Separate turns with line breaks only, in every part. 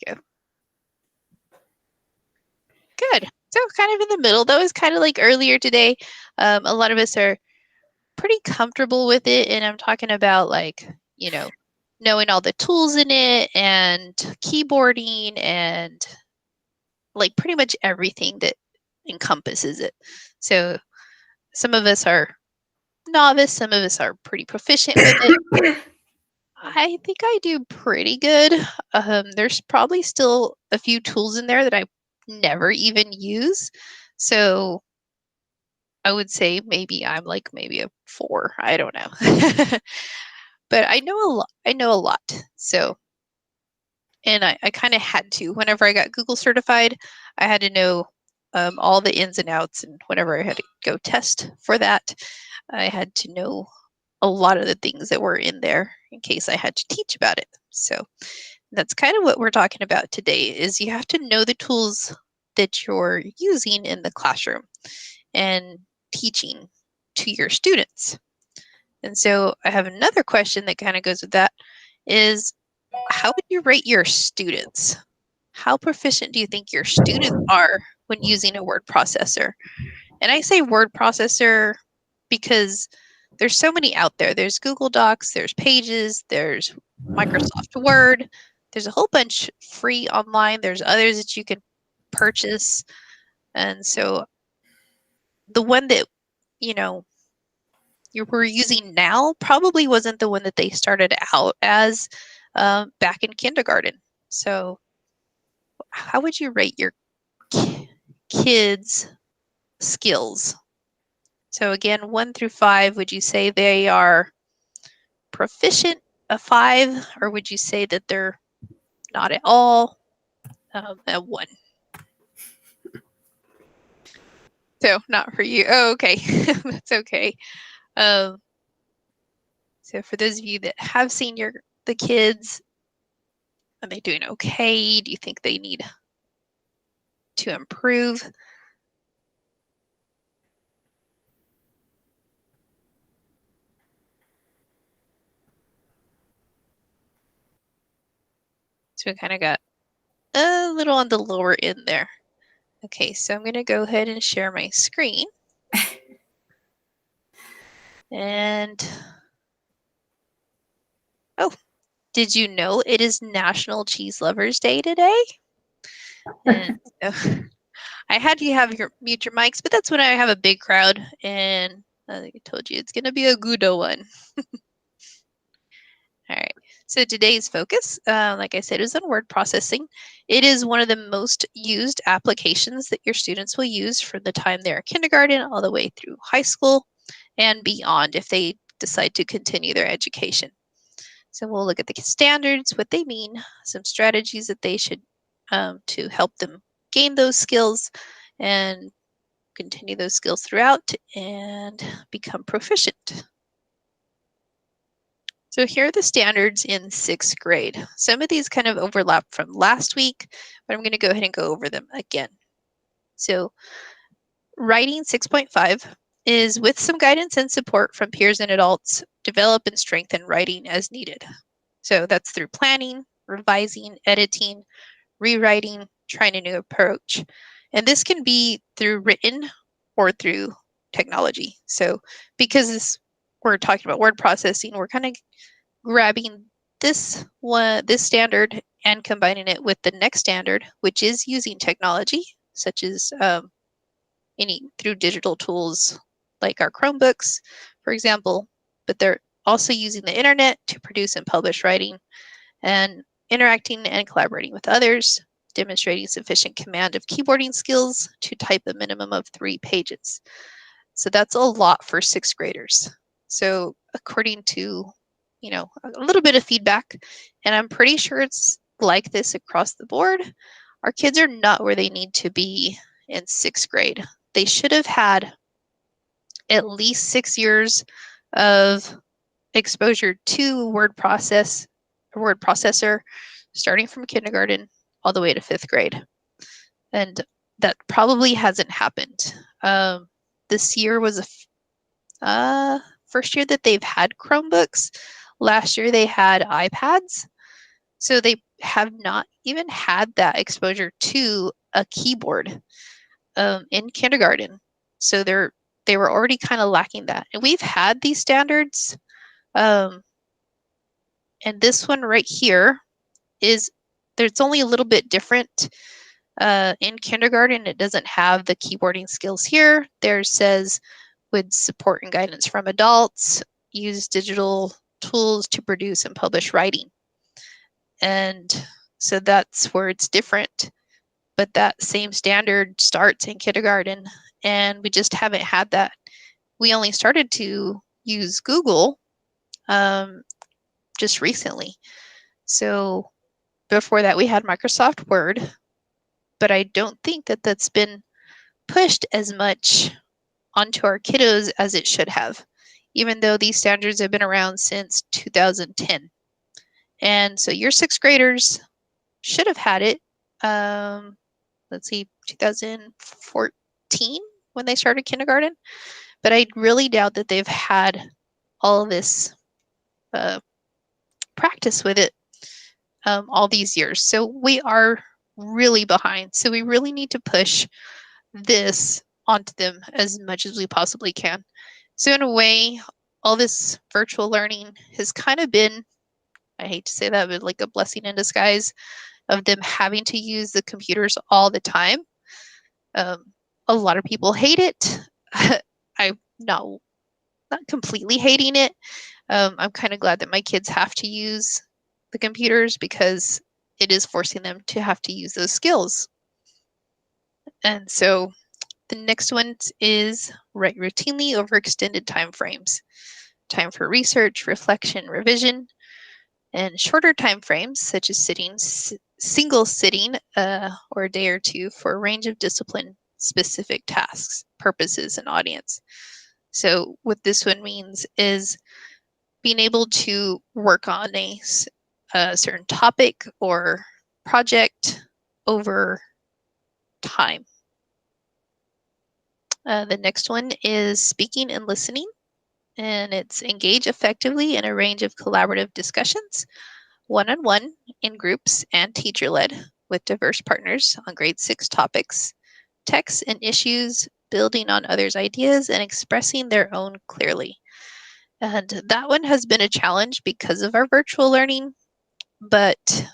we go. Good. So kind of in the middle. That was kind of like earlier today. A lot of us are pretty comfortable with it, and I'm talking about like, knowing all the tools in it and keyboarding and like pretty much everything that encompasses it. So some of us are novice, some of us are pretty proficient with it. I think I do pretty good. There's probably still a few tools in there that I never even use. So I would say maybe I'm like maybe a 4. I don't know. But I know a lot. I know a lot. So, and I kind of had to. Whenever I got Google certified, I had to know all the ins and outs. And whenever I had to go test for that, I had to know a lot of the things that were in there in case I had to teach about it. So that's kind of what we're talking about today is you have to know the tools that you're using in the classroom and teaching to your students. And so I have another question that kind of goes with that is how would you rate your students? How proficient do you think your students are when using a word processor? And I say word processor because there's so many out there. There's Google Docs, there's Pages, there's Microsoft Word. There's a whole bunch free online. There's others that you can purchase. And so the one that, you were using now probably wasn't the one that they started out as back in kindergarten. So how would you rate your kids' skills? So again, 1 through 5, would you say they are proficient, a 5, or would you say that they're not at all, a 1? So not for you. Oh, okay. That's okay. So for those of you that have seen the kids, are they doing okay? Do you think they need to improve? So we kind of got a little on the lower end there. Okay, so I'm going to go ahead and share my screen. And, oh, did you know it is National Cheese Lovers Day today? And so I had you mute your mics, but that's when I have a big crowd, and I told you it's going to be a good one. All right. So today's focus, like I said, is on word processing. It is one of the most used applications that your students will use from the time they're in kindergarten all the way through high school and beyond if they decide to continue their education. So we'll look at the standards, what they mean, some strategies that they should to help them gain those skills and continue those skills throughout and become proficient. So here are the standards in 6th grade. Some of these kind of overlap from last week, but I'm going to go ahead and go over them again. So writing 6.5 is with some guidance and support from peers and adults, develop and strengthen writing as needed. So that's through planning, revising, editing, rewriting, trying a new approach. And this can be through written or through technology. So because we're talking about word processing, we're kind of grabbing this standard and combining it with the next standard, which is using technology, such as through digital tools like our Chromebooks, for example, but they're also using the internet to produce and publish writing and interacting and collaborating with others, demonstrating sufficient command of keyboarding skills to type a minimum of 3 pages. So that's a lot for 6th graders. So according to, a little bit of feedback, and I'm pretty sure it's like this across the board, our kids are not where they need to be in 6th grade. They should have had at least 6 years of exposure to word processor, starting from kindergarten all the way to 5th grade. And that probably hasn't happened. This year was first year that they've had Chromebooks. Last year they had iPads. So they have not even had that exposure to a keyboard in kindergarten. So they were already kind of lacking that. And we've had these standards. And this one right here is, there's only a little bit different. In kindergarten, it doesn't have the keyboarding skills here. There says, with support and guidance from adults, use digital tools to produce and publish writing. And so that's where it's different. But that same standard starts in kindergarten, and we just haven't had that. We only started to use Google just recently. So before that, we had Microsoft Word, but I don't think that that's been pushed as much onto our kiddos as it should have, even though these standards have been around since 2010. And so your sixth graders should have had it, let's see, 2014 when they started kindergarten. But I really doubt that they've had all of this practice with it all these years. So we are really behind. So we really need to push this onto them as much as we possibly can. So in a way, all this virtual learning has kind of been, I hate to say that, but like a blessing in disguise of them having to use the computers all the time. A lot of people hate it. I'm not completely hating it. I'm kind of glad that my kids have to use the computers because it is forcing them to have to use those skills. And so the next one is write routinely over extended time frames. Time for research, reflection, revision, and shorter time frames, such as single sitting or a day or two for a range of discipline-specific tasks, purposes, and audience. So what this one means is being able to work on a certain topic or project over time. The next one is speaking and listening, and it's engage effectively in a range of collaborative discussions, one-on-one, in groups, and teacher-led with diverse partners on grade 6 topics, texts and issues, building on others' ideas, and expressing their own clearly. And that one has been a challenge because of our virtual learning, but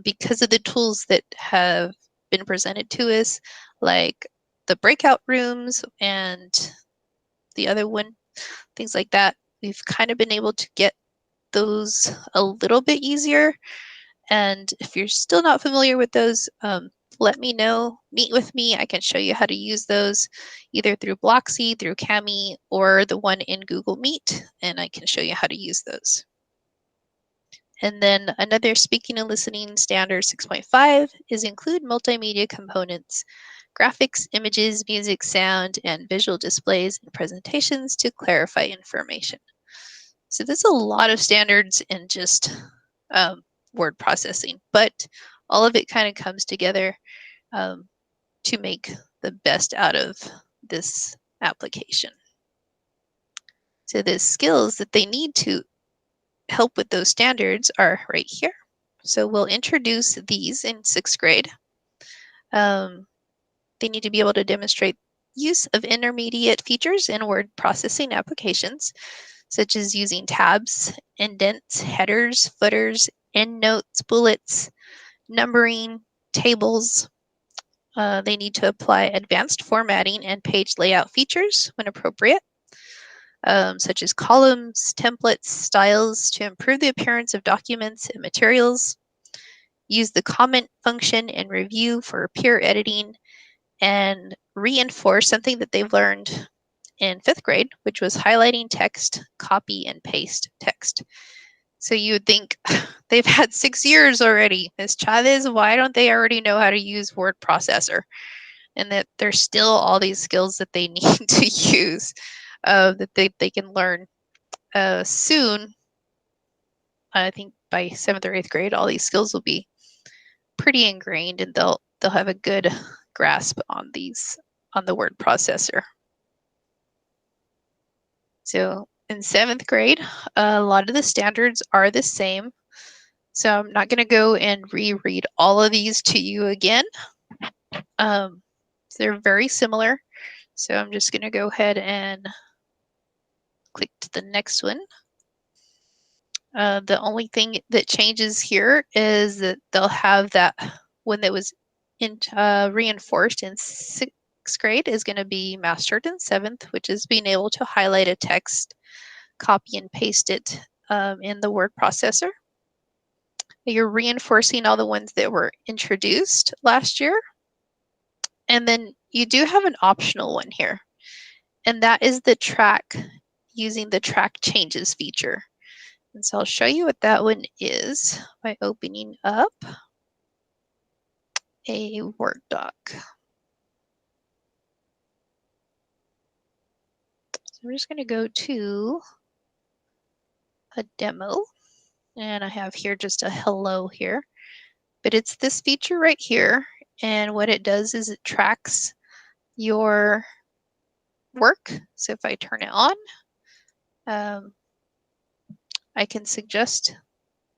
because of the tools that have been presented to us, like the breakout rooms and the other one, things like that, we've kind of been able to get those a little bit easier. And if you're still not familiar with those, let me know, meet with me. I can show you how to use those either through Blocksy, through Kami, or the one in Google Meet, and I can show you how to use those. And then another speaking and listening standard 6.5 is include multimedia components, graphics, images, music, sound, and visual displays and presentations to clarify information. So there's a lot of standards in just word processing, but all of it kind of comes together to make the best out of this application. So the skills that they need to help with those standards are right here. So we'll introduce these in 6th grade. They need to be able to demonstrate use of intermediate features in word processing applications, such as using tabs, indents, headers, footers, endnotes, bullets, numbering, tables. They need to apply advanced formatting and page layout features when appropriate, such as columns, templates, styles to improve the appearance of documents and materials. Use the comment function and review for peer editing, and reinforce something that they've learned in 5th grade, which was highlighting text, copy, and paste text. So you would think they've had 6 years already. Ms. Chavez, why don't they already know how to use word processor? And that there's still all these skills that they need to use that they can learn soon. I think by 7th or 8th grade, all these skills will be pretty ingrained, and they'll have a good grasp on the word processor. So in 7th grade, a lot of the standards are the same. So I'm not going to go and reread all of these to you again. They're very similar. So I'm just going to go ahead and click to the next one. The only thing that changes here is that they'll have that one that was reinforced in 6th grade is going to be mastered in 7th, which is being able to highlight a text, copy and paste it in the word processor. You're reinforcing all the ones that were introduced last year. And then you do have an optional one here, and that is the track using the track changes feature. And so I'll show you what that one is by opening up a Word doc. So I'm just going to go to a demo, and I have here just a hello here, but it's this feature right here. And what it does is it tracks your work. So if I turn it on, I can suggest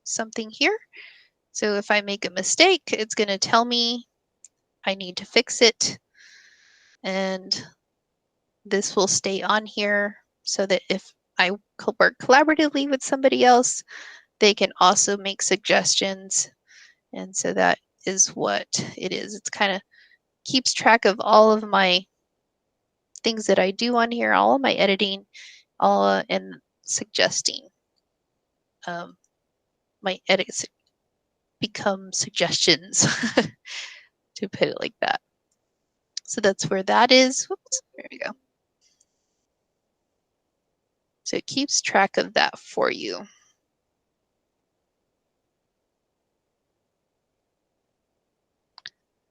something here. So if I make a mistake, it's going to tell me I need to fix it. And this will stay on here so that if I work collaboratively with somebody else, they can also make suggestions. And so that is what it is. It's kind of keeps track of all of my things that I do on here, all of my editing, all and suggesting. My edits become suggestions, to put it like that. So that's where that is. Whoops, there we go. So it keeps track of that for you.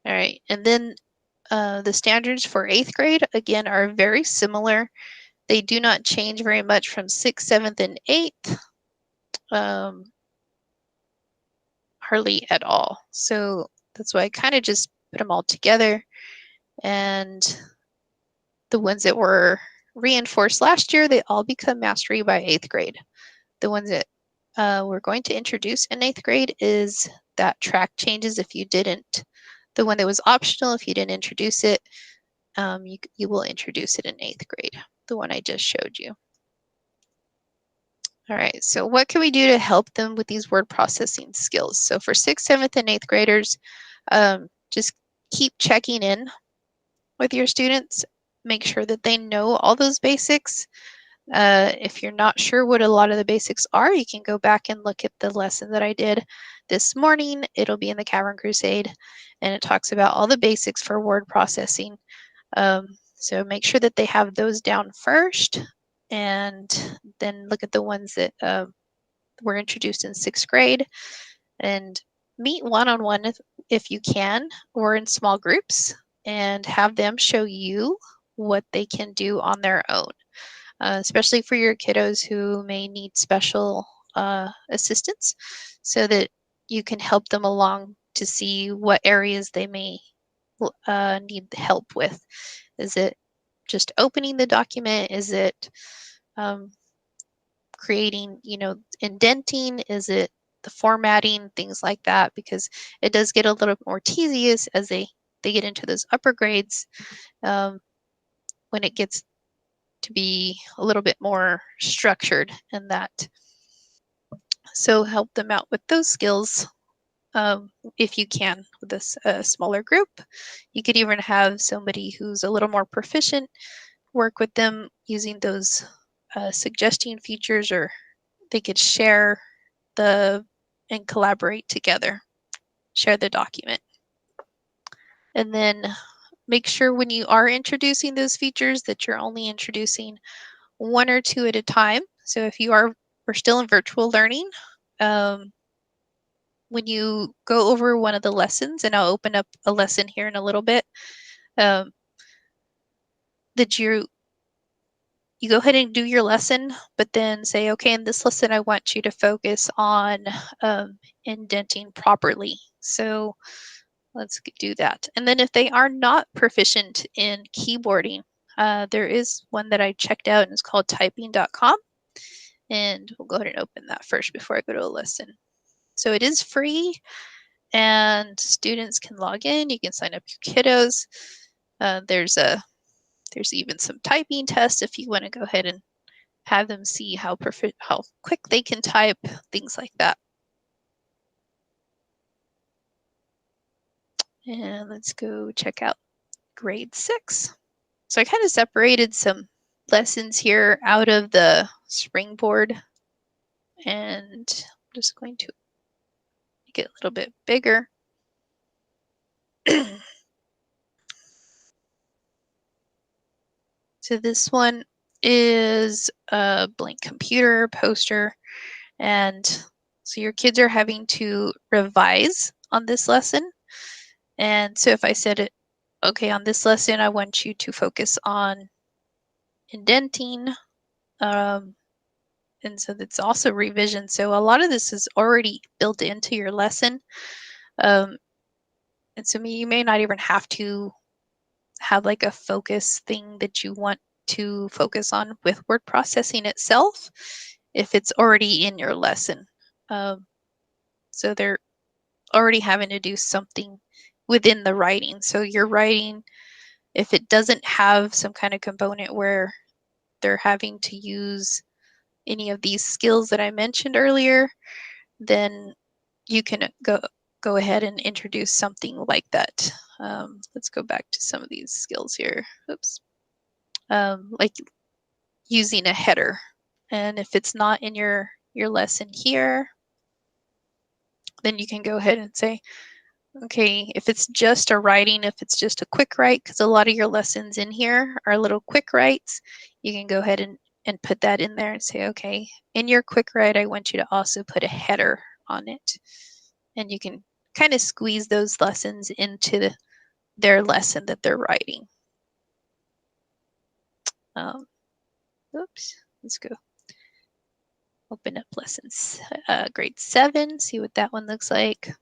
All right, and then the standards for 8th grade, again, are very similar. They do not change very much from 6th, 7th, and 8th, hardly at all. So that's why I kind of just put them all together. And the ones that were reinforced last year, they all become mastery by 8th grade. The ones that we're going to introduce in 8th grade is that track changes if you didn't. The one that was optional, if you didn't introduce it, you will introduce it in 8th grade, the one I just showed you. All right, so what can we do to help them with these word processing skills? So for 6th, 7th, and 8th graders, just keep checking in with your students. Make sure that they know all those basics. If you're not sure what a lot of the basics are, you can go back and look at the lesson that I did this morning. It'll be in the Cavern Crusade, and it talks about all the basics for word processing. So make sure that they have those down first, and then look at the ones that were introduced in 6th grade, and meet one-on-one if you can, or in small groups, and have them show you what they can do on their own. Especially for your kiddos who may need special assistance, so that you can help them along to see what areas they may need help with. Is it just opening the document? Is it creating, indenting? Is it the formatting, things like that? Because it does get a little more tedious as they get into those upper grades, when it gets to be a little bit more structured in that. So help them out with those skills if you can with a smaller group. You could even have somebody who's a little more proficient work with them using those suggesting features, or they could share and collaborate together, share the document. And then make sure when you are introducing those features that you're only introducing one or two at a time. So if we're still in virtual learning, when you go over one of the lessons, and I'll open up a lesson here in a little bit, that you go ahead and do your lesson, but then say, okay, in this lesson, I want you to focus on indenting properly. So let's do that. And then if they are not proficient in keyboarding, there is one that I checked out, and it's called typing.com. And we'll go ahead and open that first before I go to a lesson. So it is free, and students can log in. You can sign up your kiddos. There's even some typing tests if you want to go ahead and have them see how quick they can type, things like that. And let's go check out grade 6. So I kind of separated some lessons here out of the Springboard, and I'm just going to make it a little bit bigger. So this one is a blank computer poster, and so your kids are having to revise on this lesson. And so if I said it, okay, on this lesson, I want you to focus on indenting. And so that's also revision. So a lot of this is already built into your lesson. Um, and so you may not even have to have like a focus thing that you want to focus on with word processing itself if it's already in your lesson. So they're already having to do something within the writing. So your writing, if it doesn't have some kind of component where they're having to use any of these skills that I mentioned earlier, then you can go ahead and introduce something like that. Let's go back to some of these skills here. Oops. Like using a header. And if it's not in your lesson here, then you can go ahead and say, okay, if it's just a writing, if it's just a quick write, because a lot of your lessons in here are little quick writes, you can go ahead and put that in there and say, okay, in your quick write, I want you to also put a header on it. And you can kind of squeeze those lessons into their lesson that they're writing. Oops, let's go open up lessons, grade 7, see what that one looks like.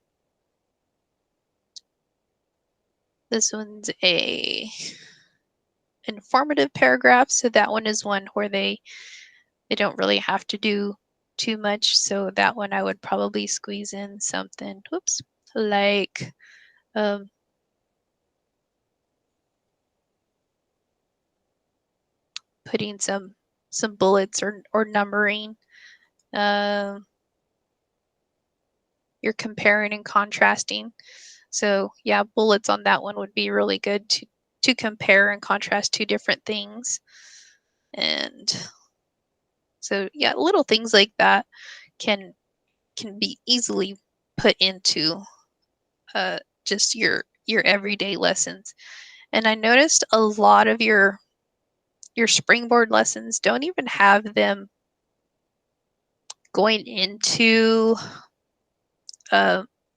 This one's a informative paragraph, so that one is one where they don't really have to do too much. So that one I would probably squeeze in something, whoops, like putting some bullets or numbering. You're comparing and contrasting. So yeah, bullets on that one would be really good to compare and contrast two different things. And so yeah, little things like that can be easily put into just your everyday lessons. And I noticed a lot of your springboard lessons don't even have them going into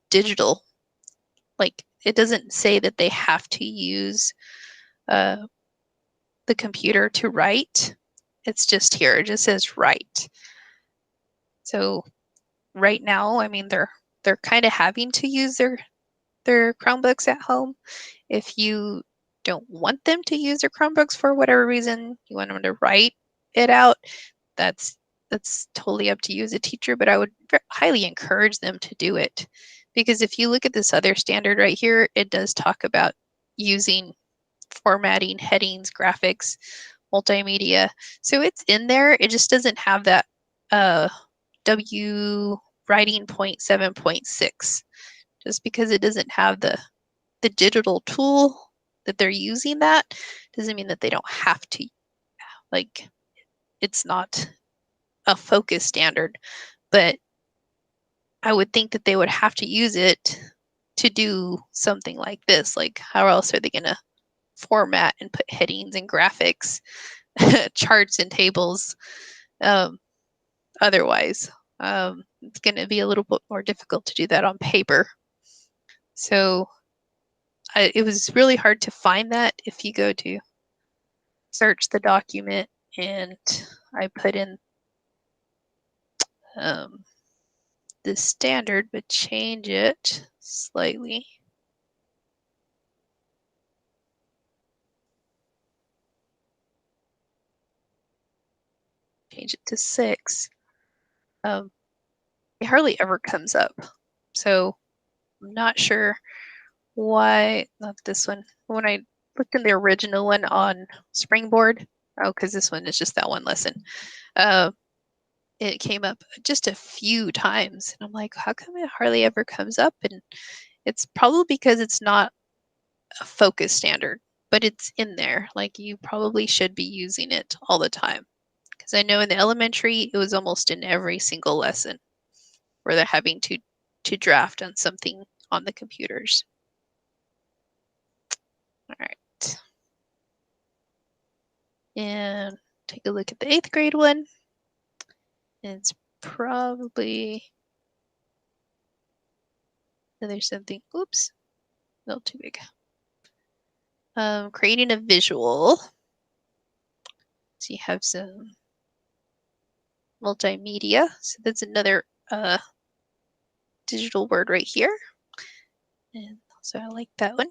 digital. Like it doesn't say that they have to use the computer to write. It's just here. It just says write. So right now, I mean, they're kind of having to use their Chromebooks at home. If you don't want them to use their Chromebooks for whatever reason, you want them to write it out, that's totally up to you as a teacher, but I would highly encourage them to do it. Because if you look at this other standard right here, it does talk about using formatting, headings, graphics, multimedia. So it's in there. It just doesn't have that W writing point 7.6. Just because it doesn't have the digital tool that they're using, that doesn't mean that they don't have to. Like it's not a focus standard, but I would think that they would have to use it to do something like this. Like how else are they going to format and put headings and graphics, charts and tables otherwise? It's going to be a little bit more difficult to do that on paper. So it was really hard to find that if you go to search the document and I put in the standard, but change it slightly. Change it to 6. It hardly ever comes up. So I'm not sure why, not this one. When I looked in the original one on Springboard, oh, because this one is just that one lesson. Uh, it came up just a few times, and I'm like, how come it hardly ever comes up? And it's probably because it's not a focus standard, but it's in there. Like you probably should be using it all the time. Because I know in the elementary, it was almost in every single lesson where they're having to draft on something on the computers. All right. And take a look at the 8th grade one. It's probably, there's something, oops, a little too big. Creating a visual. So you have some multimedia. So that's another digital word right here. And so I like that one.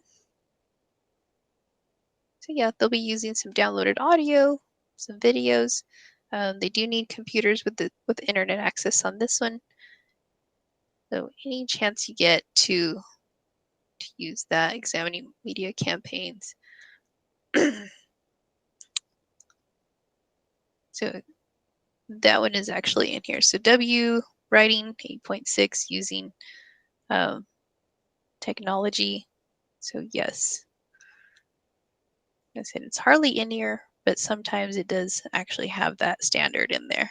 So yeah, they'll be using some downloaded audio, some videos. They do need computers with internet access on this one. So any chance you get to use that, examining media campaigns. So that one is actually in here. So W writing 8.6 using technology. So yes, I said it's hardly in here, but sometimes it does actually have that standard in there.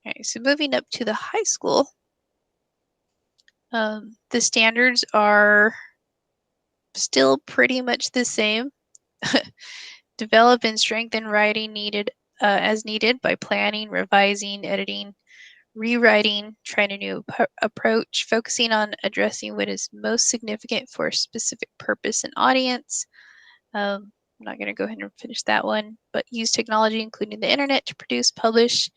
All right, so moving up to the high school, the standards are still pretty much the same. Develop and strengthen writing needed as needed by planning, revising, editing, rewriting, trying a new approach, focusing on addressing what is most significant for a specific purpose and audience. I'm not going to go ahead and finish that one, but use technology, including the internet, to produce, publish,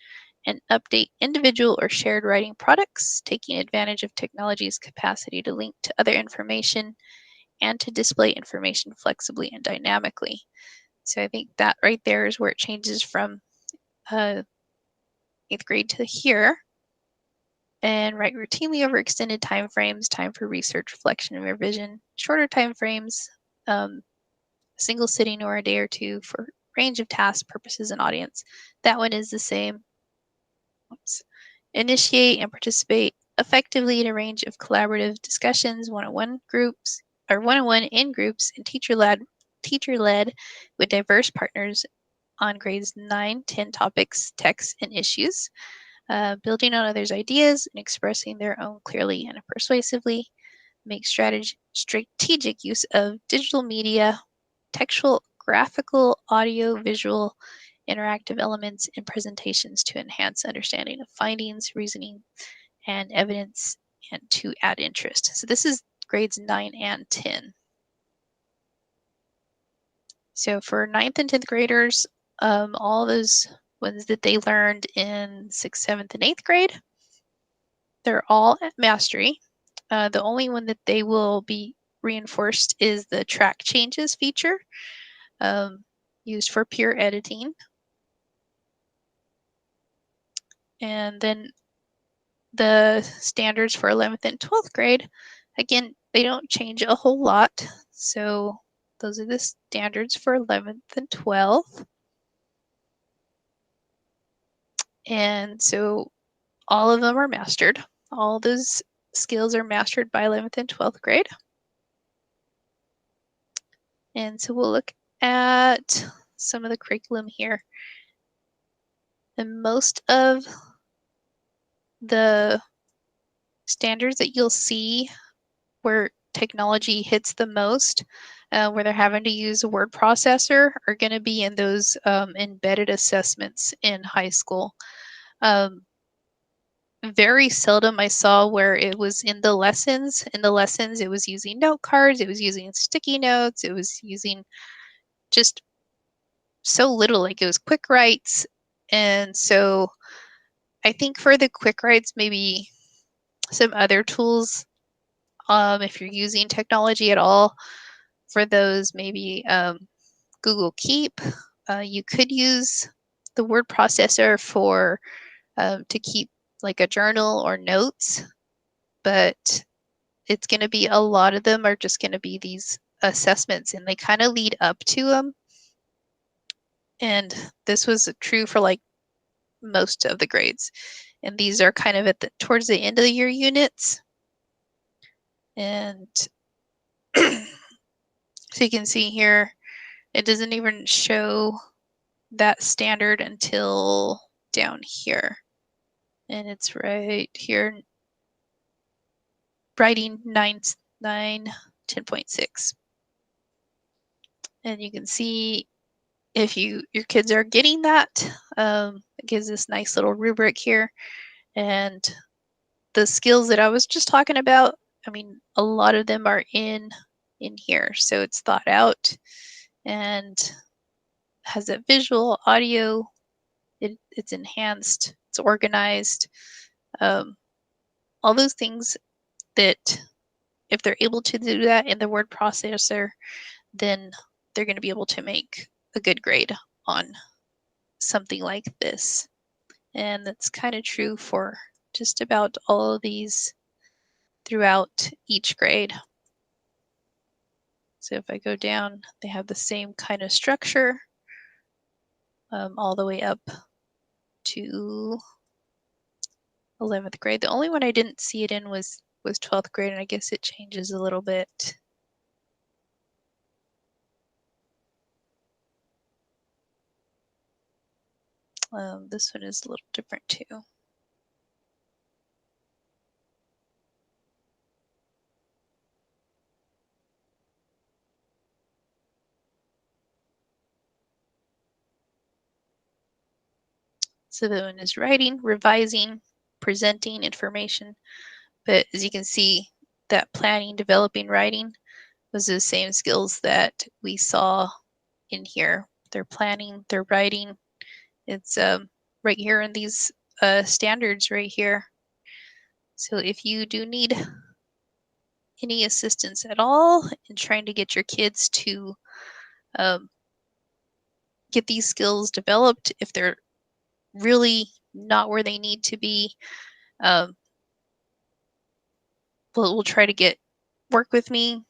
and update individual or shared writing products, taking advantage of technology's capacity to link to other information and to display information flexibly and dynamically. So I think that right there is where it changes from 8th grade to here. And write routinely over extended time frames, time for research, reflection, and revision. Shorter time frames, a single sitting or a day or two for range of tasks, purposes, and audience. That one is the same. Oops. Initiate and participate effectively in a range of collaborative discussions, one-on-one groups, or one-on-one in groups, and teacher-led with diverse partners on grades 9, 10 topics, texts, and issues. Building on others' ideas and expressing their own clearly and persuasively. Make strategic use of digital media, textual, graphical, audio, visual, interactive elements in presentations to enhance understanding of findings, reasoning, and evidence, and to add interest. So this is grades 9 and 10. So for 9th and 10th graders, all those ones that they learned in 6th, 7th, and 8th grade, they're all at mastery. The only one that they will be reinforced is the track changes feature, used for peer editing. And then the standards for 11th and 12th grade, again, they don't change a whole lot. So those are the standards for 11th and 12th. And so all of them are mastered. All those skills are mastered by 11th and 12th grade. And so we'll look at some of the curriculum here. And most of the standards that you'll see where technology hits the most, where they're having to use a word processor, are going to be in those embedded assessments in high school. Very seldom I saw where it was in the lessons. In the lessons, it was using note cards, it was using sticky notes, it was using just so little, like it was quick writes. And so I think for the quick writes, maybe some other tools, if you're using technology at all, for those maybe Google Keep. You could use the word processor for to keep like a journal or notes, but it's going to be a lot of them are just going to be these assessments, and they kind of lead up to them. And this was true for like most of the grades. And these are kind of at the towards the end of the year units. And so you can see here, it doesn't even show that standard until down here. And it's right here, writing 10.6. And you can see if your kids are getting that, it gives this nice little rubric here. And the skills that I was just talking about, I mean, a lot of them are in here. So it's thought out and has that visual, audio, it's enhanced, it's organized. All those things that if they're able to do that in the word processor, then they're going to be able to make a good grade on something like this. And that's kind of true for just about all of these throughout each grade. So if I go down, they have the same kind of structure all the way up to 11th grade. The only one I didn't see it in was 12th grade, and I guess it changes a little bit. This one is a little different too. So the one is writing, revising, presenting information. But as you can see, that planning, developing, writing was the same skills that we saw in here. They're planning, they're writing. It's right here in these standards right here. So if you do need any assistance at all in trying to get your kids to get these skills developed, if they're really not where they need to be, we'll try to work with me,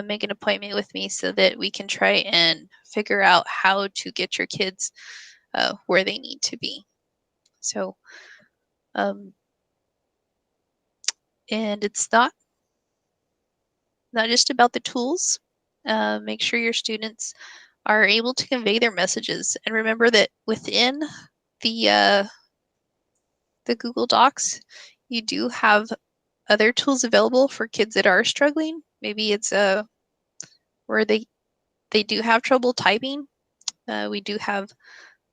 make an appointment with me so that we can try and figure out how to get your kids where they need to be. So, and it's not just about the tools. Make sure your students are able to convey their messages, and remember that within the Google Docs, you do have other tools available for kids that are struggling. Maybe it's where they do have trouble typing. We do have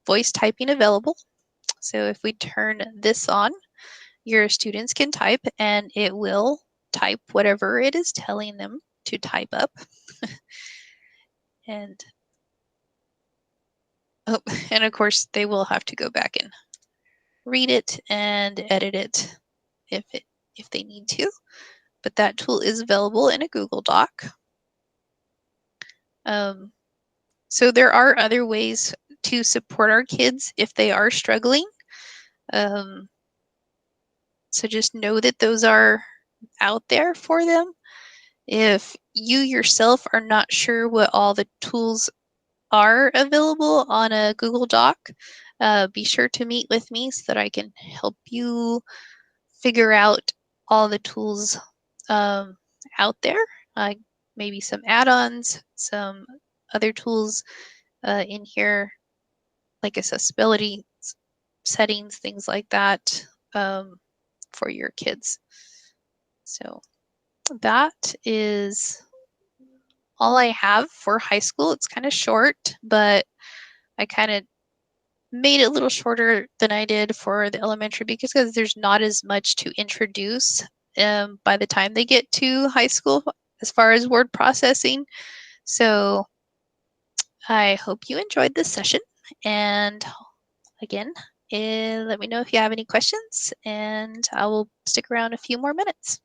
voice typing available. So if we turn this on, your students can type and it will type whatever it is telling them to type up. and and of course they will have to go back and read it and edit it if they need to. But that tool is available in a Google Doc. So there are other ways to support our kids if they are struggling. So just know that those are out there for them. If you yourself are not sure what all the tools are available on a Google Doc, be sure to meet with me so that I can help you figure out all the tools out there. Maybe some add-ons, some other tools in here, like accessibility settings, things like that for your kids. So that is all I have for high school. It's kind of short, but I kind of made it a little shorter than I did for the elementary because there's not as much to introduce by the time they get to high school as far as word processing. So I hope you enjoyed this session. And again, let me know if you have any questions, and I will stick around a few more minutes.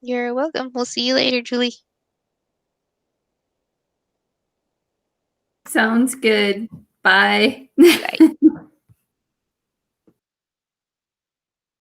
You're welcome. We'll see you later, Julie.
Sounds good. Bye.
Bye.